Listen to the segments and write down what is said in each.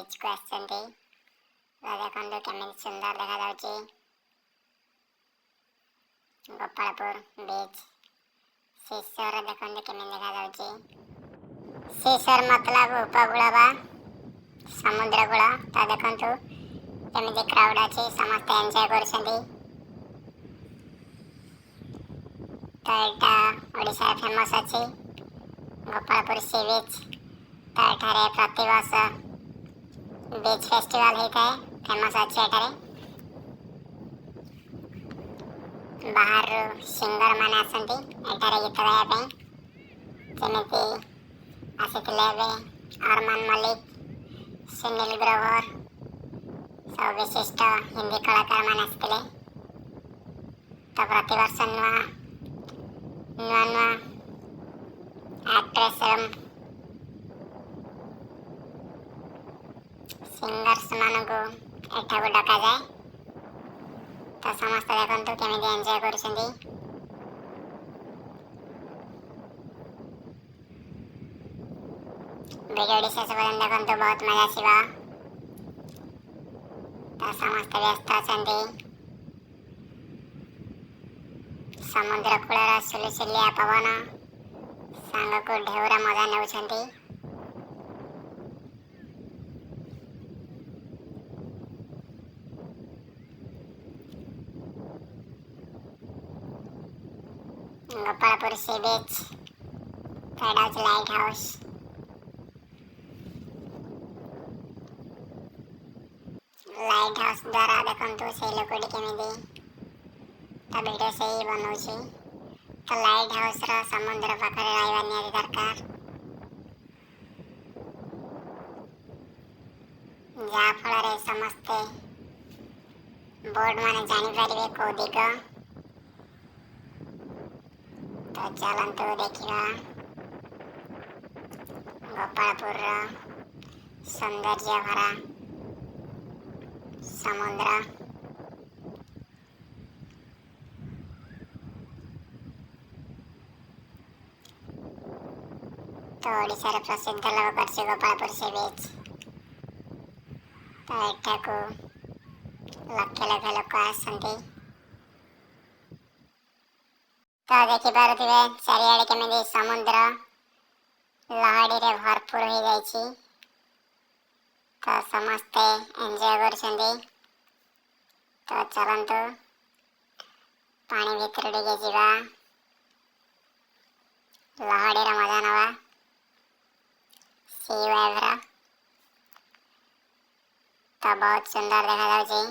बीच को आसछन्ती देखंतु केमिति सुंदर देखा जाउची गोपालपुर बीच सीसर देखंतु केमिति देखा जाउची सीसर मतलब उपकूल बा समुद्र कूल ता देखंतु केमिति क्राउड अछि समस्त एन्जॉय करछन्ती तो एटा ओडिशा फेमस अछि गोपालपुर सी बीच तो एठारे प्रतिवर्ष बीच फेस्टिवल होता है फेमस अच्छे एठारे बाहर सिंगर माने आसंती एठारे गीत गाया पे जेमिति आसिथिले एबे अरमान मलिक सुनील ग्रोवर सब विशिष्ट हिंदी कलाकार माने आसिथिले तो प्रतिवर्ष नुआ नुआ नुआ एक्ट्रेस एवं सिंगर्स मानकु एठाकु डका जाए तो समस्त देखंतु केमिति एन्जॉय करछन्ती वीडियो शेष पर्यंत देखंतु बहुत मजा आसीबा तो समस्त व्यस्त अछन्ती समुद्र कूलर सुलुसुलिया पवन सांगकु ढेउरा मजा नेउछन्ती गोपालपुर सी बीच फेडाउच लाइट हाउस द्वारा देखंतु से लोकडी केमिति ता वीडियो से ही बनौछि तो लाइट हाउस रा समुद्र पाखरे रहबा निहाती दरकार जहाँ फल समस्ते बोर्ड माने जानी पारिबे को दिग तो चलंतु देखिबा गोपालपुर सौंदर्य भरा समुद्र तो ओडिशार प्रसिद्ध लगकर गोपालपुर सी बीच तो एठाकु लक्ष लक्ष लोक आसंती तो देखि पारुथिबे चारिआडे केमिति समुद्र लहड़ी रे भरपूर हो जाइछि तो समस्ते एन्जॉय करछन्ती तो चलंतु पानी भीतर टिके जिबा लहड़ी रे मजा नवा सी वेव रा तो बहुत सुंदर देखा जाउछि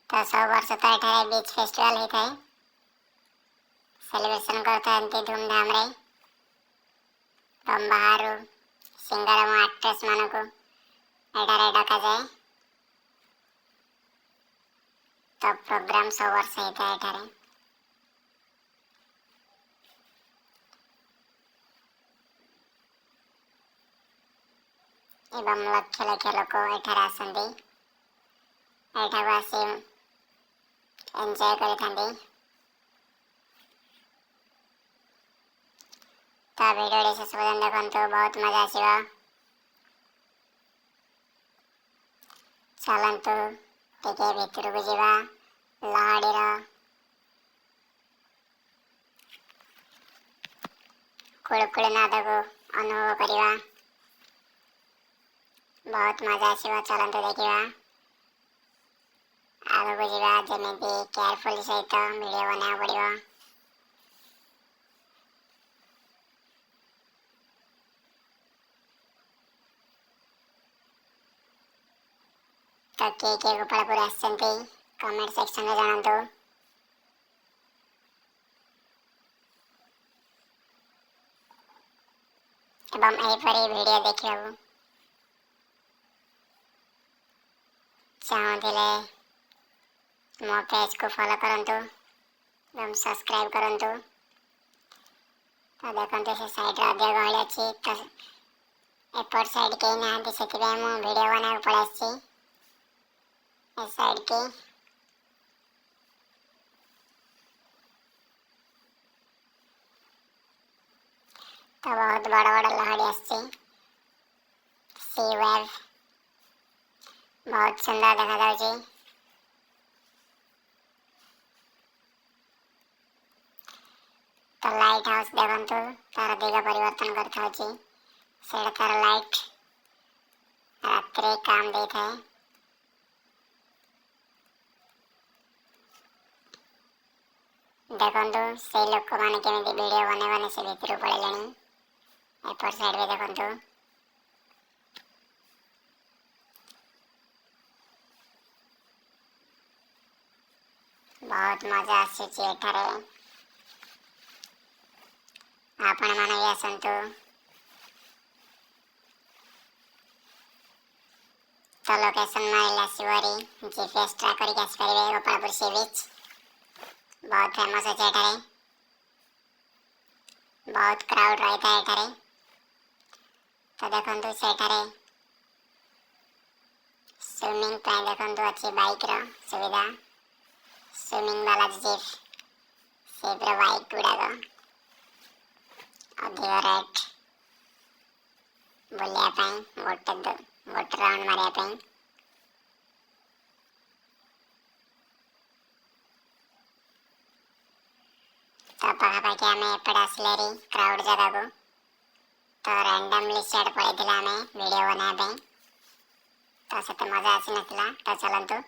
तो 100 वर्ष तो एठारे बीच फेस्टिवल होता है सेलिब्रेशन करता है धूमधाम रे बाहर सिंगर और एक्ट्रेस मानकु एठारे डका जाए तो प्रोग्राम 100 वर्ष होता है एठारे एवं लक्ष लक्ष लोक एठारे आसंती एठाकु आसी एन्जॉय करिथांती तो वीडियो शेष पर्यंत देखंतु बहुत मजा आसीबा चलंतु टिके भितरकु जिबा लहड़ीर कुळकुळ नादकु अनुभव करिबा बहुत मजा आसीबा चलंतु देखिबा आगकु जिबा जेमिति केयरफुल सहित वीडियो बना पड़िबा तो के गोपालपुर आसछन्ती कमेंट सेक्शन में जणांतु एवं एहिपरि वीडियो देखिबाकु चाहुथिले मो पेज को फॉलो करंतु एवं सब्सक्राइब करंतु तो देखंतु से साइड रे अधिक गहଳି अछि तो एपट साइड के ना से वीडियो बना पड़े ए साइड के ତ ବହୁତ ବଡ଼ ବଡ଼ ଲହଡ଼ି ଆସିଛି। ସି ୱେଭ୍ ବହୁତ ସୁନ୍ଦର ଦେଖାଯାଉଛି। ତ ଲାଇଟ୍ ହାଉସ୍ ଦେଖନ୍ତୁ ତାର ଦିଗ ପରିବର୍ତ୍ତନ କରିଥାଉଛି। ସେଇଟା ତାର ଲାଇଟ୍ ରାତିରେ କାମ ଦେଇଥାଏ। ଦେଖନ୍ତୁ ସେଇ ଲୋକମାନେ କେମିତି ଭିଡ଼ିଓ ବନେଇ ବନେଇ ସେ ଭିତରକୁ ପଳେଇଲେଣି। ଏପଟ ସାଇଡ୍ ବି ଦେଖନ୍ତୁ। ବହୁତ ମଜା ଆସୁଛି ଏଠାରେ। ଆପଣମାନେ ବି ଆସନ୍ତୁ। ତ ଲୋକେସନ୍ ମାରିଲେ ଆସିବ ଭାରି। GPS ଟ୍ରାକ୍ କରିକି ଆସିପାରିବେ ଗୋପାଳପୁର ସି ବିଚ୍। ବହୁତ ଫେମସ୍ ଅଛି ଏଠାରେ। ବହୁତ କ୍ରାଉଡ୍ ରହିଥାଏ ଏଠାରେ। ତ ଦେଖନ୍ତୁ ସେଠାରେ ସୁଇମିଂ ପାଇଁ ଦେଖନ୍ତୁ ଅଛି ବାଇକ୍ର ସୁବିଧା। ସୁଇମିଂ ବାଲା ଜିପ୍ର ବାଇକ୍ ଗୁଡ଼ାକ ଅଧିକ ରେଟ୍ ବୁଲିବା ପାଇଁ ଗୋଟେ ରାଉଣ୍ଡ ମାରିବା ପାଇଁ। ତ ପାଖାପାଖି ଆମେ ଏପଟେ ଆସିଲେ ହେରି କ୍ରାଉଡ୍ ଜାଗାକୁ। ତ ରାଣ୍ଡମଲି ସିଆଡ଼େ ପଳେଇଥିଲେ ଆମେ ଭିଡ଼ିଓ ବନେଇବା ପାଇଁ। ତ ସେତେ ମଜା ଆସିନଥିଲା। ତ ଚାଲନ୍ତୁ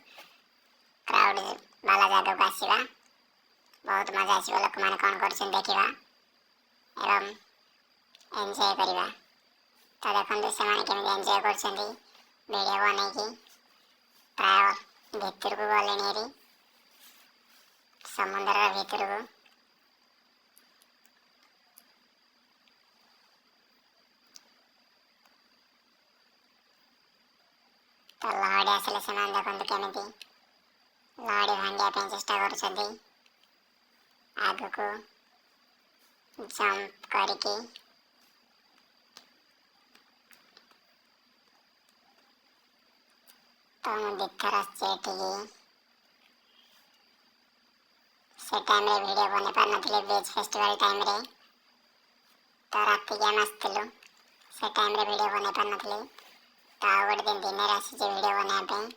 କ୍ରାଉଡ୍ ବାଲା ଜାଗାକୁ ଆସିବା। ବହୁତ ମଜା ଆସିବ। ଲୋକମାନେ କ'ଣ କରୁଛନ୍ତି ଦେଖିବା ଏବଂ ଏନ୍ଜୟ କରିବା। ତ ଦେଖନ୍ତୁ ସେମାନେ କେମିତି ଏନ୍ଜୟ କରୁଛନ୍ତି ଭିଡ଼ିଓ ବନେଇକି। ପ୍ରାୟ ଭିତରକୁ ଗଲେଣି ହେରି ସମୁଦ୍ରର ଭିତରକୁ। ତ ଲହଡ଼ି ଆସିଲେ ସେମାନେ ଦେଖନ୍ତୁ କେମିତି ଲହଡ଼ି ଭାଙ୍ଗିବା ପାଇଁ ଚେଷ୍ଟା କରୁଛନ୍ତି। ଆଗକୁ ଜମ୍ପ କରିକି ତ ମୁଁ ଦୁଇଥର ଆସିଛି ଏଠିକି। ସେ ଟାଇମ୍ରେ ଭିଡ଼ିଓ ବନେଇ ପାରିନଥିଲି ବିଚ୍ ଫେଷ୍ଟିଭାଲ୍ ଟାଇମ୍ରେ। ତ ରାତିକି ଆମେ ଆସିଥିଲୁ। ସେ ଟାଇମ୍ରେ ଭିଡ଼ିଓ ବନେଇ ପାରିନଥିଲି। ତ ଆଉ ଗୋଟେ ଦିନ ଦିନରେ ଆସିଛି ଭିଡ଼ିଓ ବନେଇବା ପାଇଁ।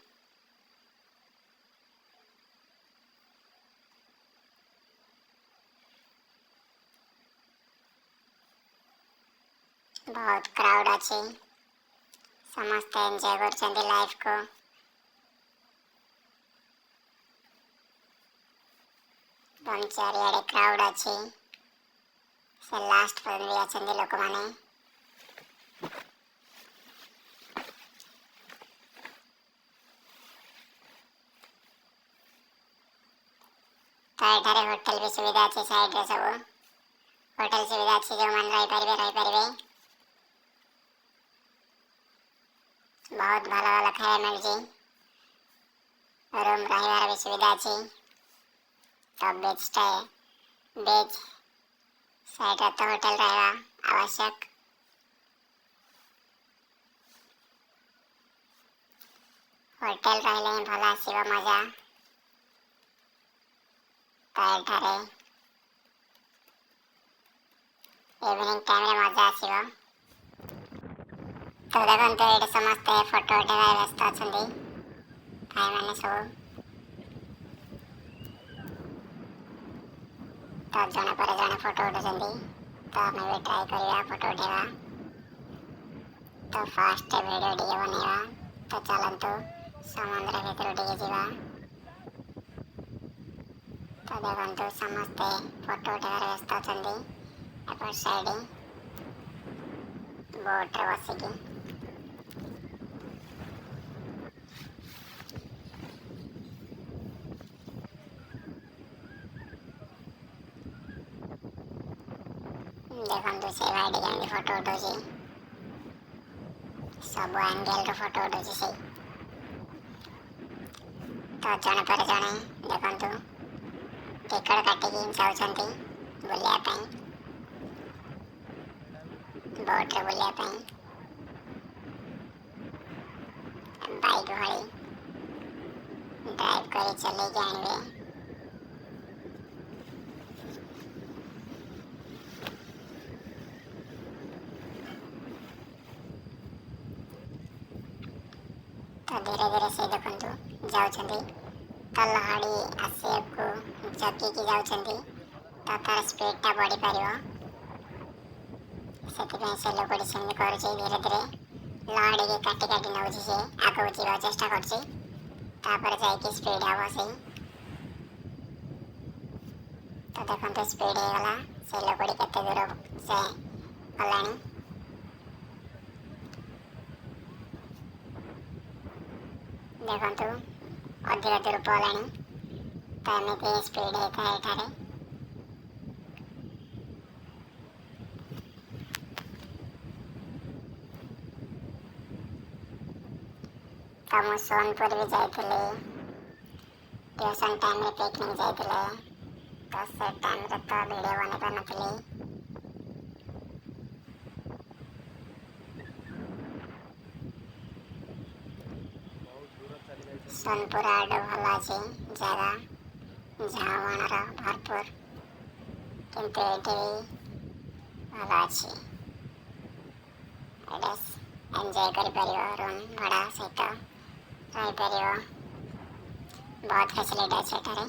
ବହୁତ କ୍ରାଉଡ୍ ଅଛି। ସମସ୍ତେ ଏନ୍ଜୟ କରୁଛନ୍ତି ଲାଇଫ୍କୁ। ଏବଂ ଚାରିଆଡ଼େ କ୍ରାଉଡ୍ ଅଛି। ସେ ଲାଷ୍ଟ ପର୍ଯ୍ୟନ୍ତ ବି ଅଛନ୍ତି ଲୋକମାନେ। ତ ଏଠାରେ ହୋଟେଲ ବି ସୁବିଧା ଅଛି ସାଇଡ଼ରେ ସବୁ। ହୋଟେଲ ସୁବିଧା ଅଛି। ଯେଉଁମାନେ ରହିପାରିବେ। ବହୁତ ଭଲ ଭଲ ଖାଇବା ମିଳୁଛି। ରୁମ୍ ରହିବାର ବି ସୁବିଧା ଅଛି। ତ ବିଚ୍ ସାଇଡ଼ରେ ତ ହୋଟେଲ ରହିବା ଆବଶ୍ୟକ। ହୋଟେଲ ରହିଲେ ହିଁ ଭଲ ଆସିବ ମଜା। ତ ଏଠାରେ ଇଭିନିଂ ଟାଇମ୍ରେ ମଜା ଆସିବ। ତ ଦେଖନ୍ତୁ ଏଇଠି ସମସ୍ତେ ଫଟୋ ଉଠାଇବାରେ ବ୍ୟସ୍ତ ଅଛନ୍ତି ଭାଇମାନେ ସବୁ। ତ ଜଣେ ପରେ ଜଣେ ଫଟୋ ଉଠାଉଛନ୍ତି। ତ ଆମେ ବି ଟ୍ରାଏ କରିବା ଫଟୋ ଉଠାଇବା। ତ ଫାଷ୍ଟ ଭିଡ଼ିଓ ଟିକେ ବନେଇବା। ତ ଚାଲନ୍ତୁ ସମୁଦ୍ର ଭିତରୁ ଟିକେ ଯିବା। ତ ଦେଖନ୍ତୁ ସମସ୍ତେ ଫଟୋ ଉଠାଇବାରେ ବ୍ୟସ୍ତ ଅଛନ୍ତି ଏପଟ ସାଇଡ୍ ବୋଟ୍ରେ ବସିକି। ଦେଖନ୍ତୁ ସେ ଭାଇଟି କେମିତି ଫଟୋ ଉଠାଉଛି। ସବୁ ଆଙ୍ଗେଲରୁ ଫଟୋ ଉଠାଉଛି ସେ। ତ ଜଣେ ପରେ ଜଣେ ଦେଖନ୍ତୁ ଟିକଟ କାଟିକି ଯାଉଛନ୍ତି ବୁଲିବା ପାଇଁ, ବୋଟ୍ରେ ବୁଲିବା ପାଇଁ। ବାଇକ୍ ଭଳି ଡ୍ରାଇଭ୍ କରି ଚଲେଇକି ଆଣିବେ। ଯାଉଛନ୍ତି ତ ଲହଡ଼ି ଆସିବାକୁ ଜଗିକି ଯାଉଛନ୍ତି ତ ତାର ସ୍ପିଡ଼ଟା ବଢ଼ିପାରିବ। ସେଥିପାଇଁ ସେ ଲୋକଟି ସେମିତି କରୁଛି, ଧୀରେ ଧୀରେ ଲହଡ଼ିକି କାଟି କାଟି ନେଉଛି, ସେ ଆଗକୁ ଯିବାକୁ ଚେଷ୍ଟା କରୁଛି, ତାପରେ ଯାଇକି ସ୍ପିଡ଼ ହେବ ସେଇ। ତ ଦେଖନ୍ତୁ ସ୍ପିଡ଼ ହେଇଗଲା, ସେ ଲୋକଟି କେତେ ଦୂର ସେ ଗଲାଣି। ଦେଖନ୍ତୁ ଅଧିକ ଦୂର ପଳାଣି। ତ ଏମିତି ସ୍ପିଡ଼ ହେଇଥାଏ ଏଠାରେ। ତ ମୁଁ ସୋନପୁର ବି ଯାଇଥିଲି, ଟ୍ୟୁସନ୍ ଟାଇମ୍ରେ ପିକନିକ୍ ଯାଇଥିଲେ, ତ ସେ ଟାଇମ୍ରେ ତ ଭିଡ଼ିଓ ବନେଇ ପାରିନଥିଲି। ସୋନପୁର ଆଡ଼େ ଭଲ ଅଛି ଜାଗା, ଝାଉଁବଣର ଭରପୁର, କିନ୍ତୁ ଏଠି ବି ଭଲ ଅଛି। ଏଇଟା ଏନ୍ଜୟ କରିପାରିବ, ରୁମ୍ ଭଡ଼ା ସହିତ ରହିପାରିବ, ବହୁତ ଫ୍ୟାସିଲିଟି ଅଛି ଏଠାରେ।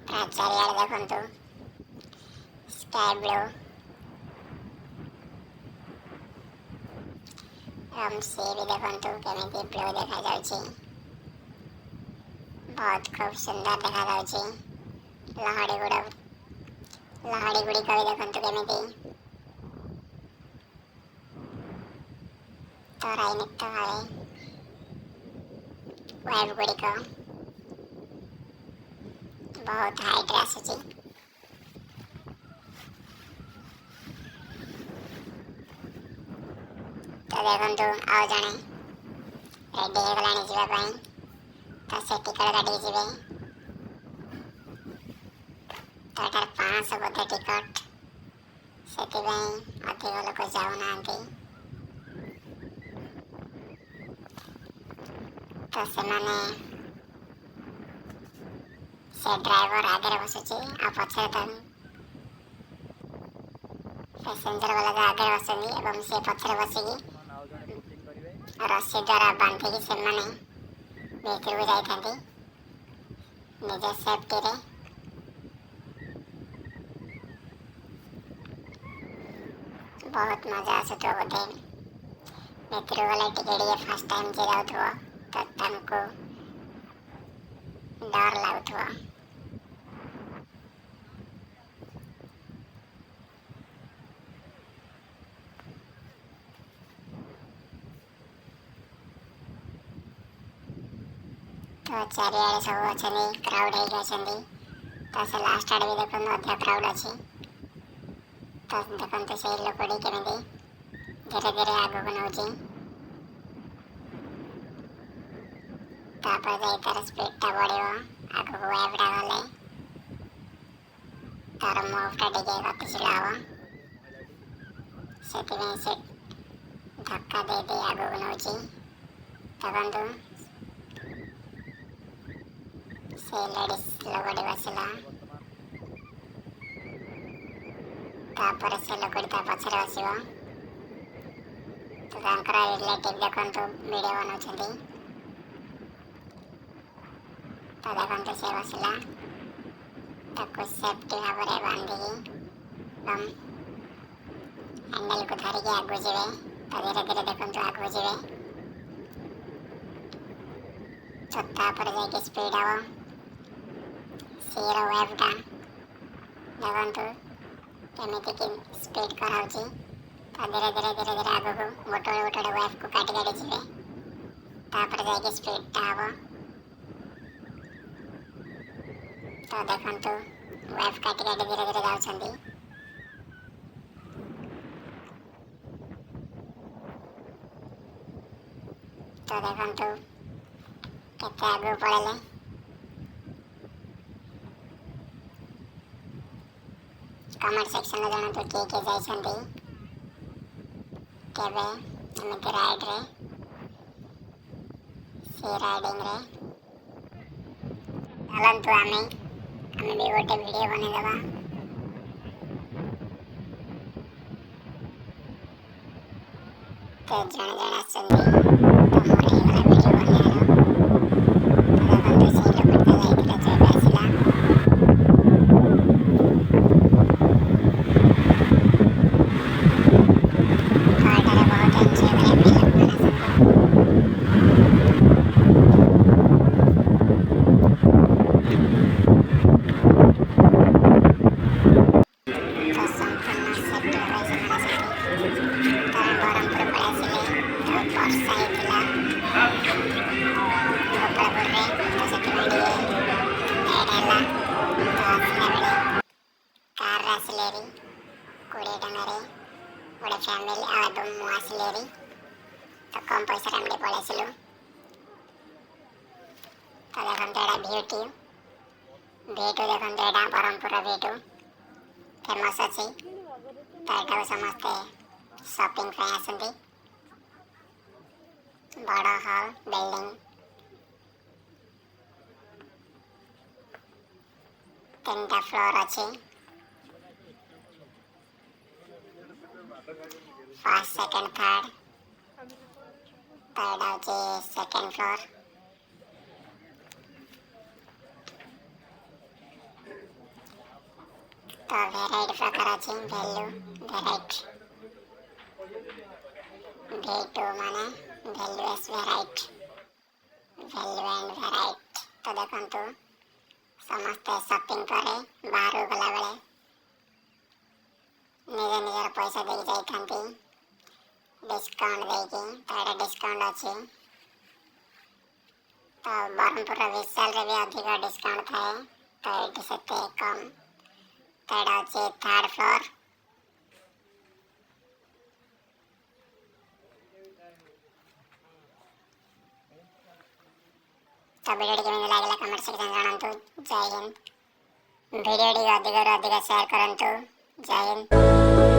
ପୁରା ଚାରିଆଡ଼େ ଦେଖନ୍ତୁ ସ୍କାଏ ବ୍ଲୁ ଏବଂ ସି ବି ଦେଖନ୍ତୁ କେମିତି ବ୍ଲୁ ଦେଖାଯାଉଛି, ବହୁତ ଖୁବ୍ ସୁନ୍ଦର ଦେଖାଯାଉଛି। ଲହଡ଼ି ଗୁଡ଼ିକ ବି ଦେଖନ୍ତୁ କେମିତି ତ୍ୱରାନ୍ୱିତ ଭାବେ ୱେଭ୍ ଗୁଡ଼ିକ ବହୁତ ହାଇଟ୍ରେ ଆସୁଛି। ତ ଦେଖନ୍ତୁ ଆଉ ଜଣେ ରେଡ଼ି ହେଇଗଲାଣି ଯିବା ପାଇଁ, ତ ସେ ଟିକଟ କାଟିକି ଯିବେ। ତ ଏଠାରେ 500 ବୋଧେ ଟିକଟ, ସେଥିପାଇଁ ଅଧିକ ଲୋକ ଯାଉନାହାନ୍ତି। ତ ସେମାନେ ସେ ଡ୍ରାଇଭର ଆଗରେ ବସୁଛି ଆଉ ପଛରେ ତ ପ୍ୟାସେଞ୍ଜର ବାଲା ଆଗରେ ବସନ୍ତି ଏବଂ ସେ ପଛରେ ବସିକି ରସି ଦ୍ୱାରା ବାନ୍ଧିକି ସେମାନେ ଭିତରକୁ ଯାଇଥାନ୍ତି ନିଜ ସେଫ୍ଟିରେ। ବହୁତ ମଜା ଆସୁଥିବ ବୋଧେ, ଭିତରକୁ ଗଲେ ଟିକେ ଟିକେ ଫାର୍ଷ୍ଟ ଟାଇମ୍ ଯିଏ ଯାଉଥିବ ତ ତାଙ୍କୁ ଡର ଲାଗୁଥିବ। ତ ଚାରିଆଡ଼େ ସବୁ ଅଛନ୍ତି, କ୍ରାଉଡ୍ ହେଇକି ଅଛନ୍ତି। ତ ସେ ଲାଷ୍ଟ ଆଡ଼େ ବି ଦେଖନ୍ତୁ ଅଧିକ କ୍ରାଉଡ୍ ଅଛି। ତ ଦେଖନ୍ତୁ ସେଇ ଲୋକଟି କେମିତି ଧୀରେ ଧୀରେ ଆଗକୁ ନେଉଛି, ତାପରେ ଯାଇ ତାର ସ୍ପିଡ଼ଟା ବଢ଼ିବ। ଆଗକୁ ୱେଭ୍ଟା ଗଲେ ତାର ମୁଭ୍ଟା ଟିକେ ଗତିଶୀଳ ହେବ, ସେଥିପାଇଁ ସେ ଧକ୍କା ଦେଇ ଦେଇ ଆଗକୁ ନେଉଛି। ଦେଖନ୍ତୁ ସେ ଲେଡ଼ିଜ୍ ଲୋକଟି ବସିଲା, ତାପରେ ସେ ଲୋକଟି ତା ପଛରେ ବସିବ। ତ ତାଙ୍କର ରିଲେଟିଭ୍ ଦେଖନ୍ତୁ ଭିଡ଼ିଓ ବନାଉଛନ୍ତି। ତ ଦେଖନ୍ତୁ ସେ ବସିଲା, ତାକୁ ସେଫ୍ଟି ଭାବରେ ବାନ୍ଧିକି ଏବଂ ହ୍ୟାଣ୍ଡେଲକୁ ଧରିକି ଆଗକୁ ଯିବେ। ତ ଧୀରେ ଧୀରେ ଦେଖନ୍ତୁ ଆଗକୁ ଯିବେ, ତ ତାପରେ ଯାଇକି ସ୍ପିଡ୍ ହେବ। ସିର ୱେଭ୍ଟା ଦେଖନ୍ତୁ କେମିତି କି ସ୍ପିଡ୍ କରାଉଛି। ତ ଧୀରେ ଧୀରେ ଧୀରେ ଧୀରେ ଆଗକୁ ଗୋଟେ ଗୋଟେ ୱେଭ୍କୁ କାଟି କାଟି ଯିବେ, ତାପରେ ଯାଇକି ସ୍ପିଡ୍ଟା ହେବ। ତ ଦେଖନ୍ତୁ ୱେଭ୍ କାଟି କାଟି ଧୀରେ ଧୀରେ ଯାଉଛନ୍ତି। ତ ଦେଖନ୍ତୁ କେତେ ଆଗକୁ ପଳେଇଲେ। କମେଣ୍ଟ ସେକ୍ସନରେ ଜଣାନ୍ତୁ କିଏ କିଏ ଯାଇଛନ୍ତି କେବେ ଏମିତି ରାଇଡ୍ରେ, ସି ରାଇଡିଂରେ। ଚାଲନ୍ତୁ ଆମେ ବି ଗୋଟେ ଭିଡ଼ିଓ ବନେଇଦେବା। ଜଣେ ଜଣେ ଆସୁଛନ୍ତି ତ ମୋର ହେଇଗଲା ଭିଡ଼ିଓ ବନେଇବାର। ତ ଦେଖନ୍ତୁ ସେଇ ଲୋକଟା ଯାଇଥିଲା ଯେ ଏବେ ଆସିଲା। ତ ଏଠାରେ ବହୁତ ଏନ୍ଜୟ କରିବା ପାଇଁ ଲୋକମାନେ ଆସନ୍ତି। ତ ସମ୍ପୂର୍ଣ୍ଣ ସେଟଲ୍ ହୋଇ ସେମାନେ ଅଛନ୍ତି। ତ ଆମେ ବ୍ରହ୍ମପୁର ପଳେଇ ଆସିଲେ। ତ ବର୍ଷା ହେଇଥିଲା ଗୋପାଳପୁରରେ, ତ ସେଥିପାଇଁ ଟିକେ ଲେଟ୍ ହେଲା। ତ ଆସିଲା ବେଳେ କାର୍ରେ ଆସିଲେ ହେରି 20 ଟଙ୍କାରେ ଗୋଟେ ଫ୍ୟାମିଲି ଆଉ ଏବଂ ମୁଁ ଆସିଲି ହେରି। ତ କମ୍ ପଇସାରେ ଆମେ ଟିକେ ପଳେଇ ଆସିଲୁ। ତ ଦେଖନ୍ତୁ ଏଇଟା ଭିୟୁଟି, ଭିଟୁ ଦେଖନ୍ତୁ, ଏଇଟା ବ୍ରହ୍ମପୁରର ଭିଟୁ ଫେମସ୍ ଅଛି। ତ ଏଠାକୁ ସମସ୍ତେ ସପିଂ ପାଇଁ ଆସନ୍ତି। ବଡ଼ ହଲ୍ ବିଲ୍ଡିଂ, 3ଟା ଫ୍ଲୋର୍ ଅଛି। First, second, third. ତ ଏଇଟା ହେଉଛି ସେକେଣ୍ଡ ଫ୍ଲୋର୍। ତ ଭେରାଇଟି ପ୍ରକାର ଅଛି, ଭେରାଇଟି। V2 ମାନେ ଭ୍ୟାଲୁଏସ୍ ଭେରାଇଟି, ଭ୍ୟାଲୁ ଆଣ୍ଡ ଭେରାଇଟି। ତ ଦେଖନ୍ତୁ ସମସ୍ତେ ସପିଂ ପରେ ବାହାରକୁ ଗଲାବେଳେ ନିଜ ନିଜର ପଇସା ଦେଇକି ଯାଇଥାନ୍ତି ଡିସ୍କାଉଣ୍ଟ ଦେଇକି। ତ ଏଇଟା ଡିସ୍କାଉଣ୍ଟ ଅଛି। ତ ବ୍ରହ୍ମପୁରର ବିଶାଲରେ ବି ଅଧିକ ଡିସ୍କାଉଣ୍ଟ ଥାଏ, ତ ଏଇଠି ସେତେ କମ୍। ତ ଏଇଟା ହେଉଛି ଥାର୍ଡ଼ ଫ୍ଲୋର୍। ତ ଭିଡ଼ିଓଟି କେମିତି ଲାଗିଲା କମେଣ୍ଟ ସେକ୍ସନ୍ ଜଣାନ୍ତୁ। ଜୟ ହିନ୍ଦ। ଭିଡ଼ିଓଟି ଅଧିକରୁ ଅଧିକ ସେୟାର କରନ୍ତୁ। ଜୟ ହିନ୍ଦ।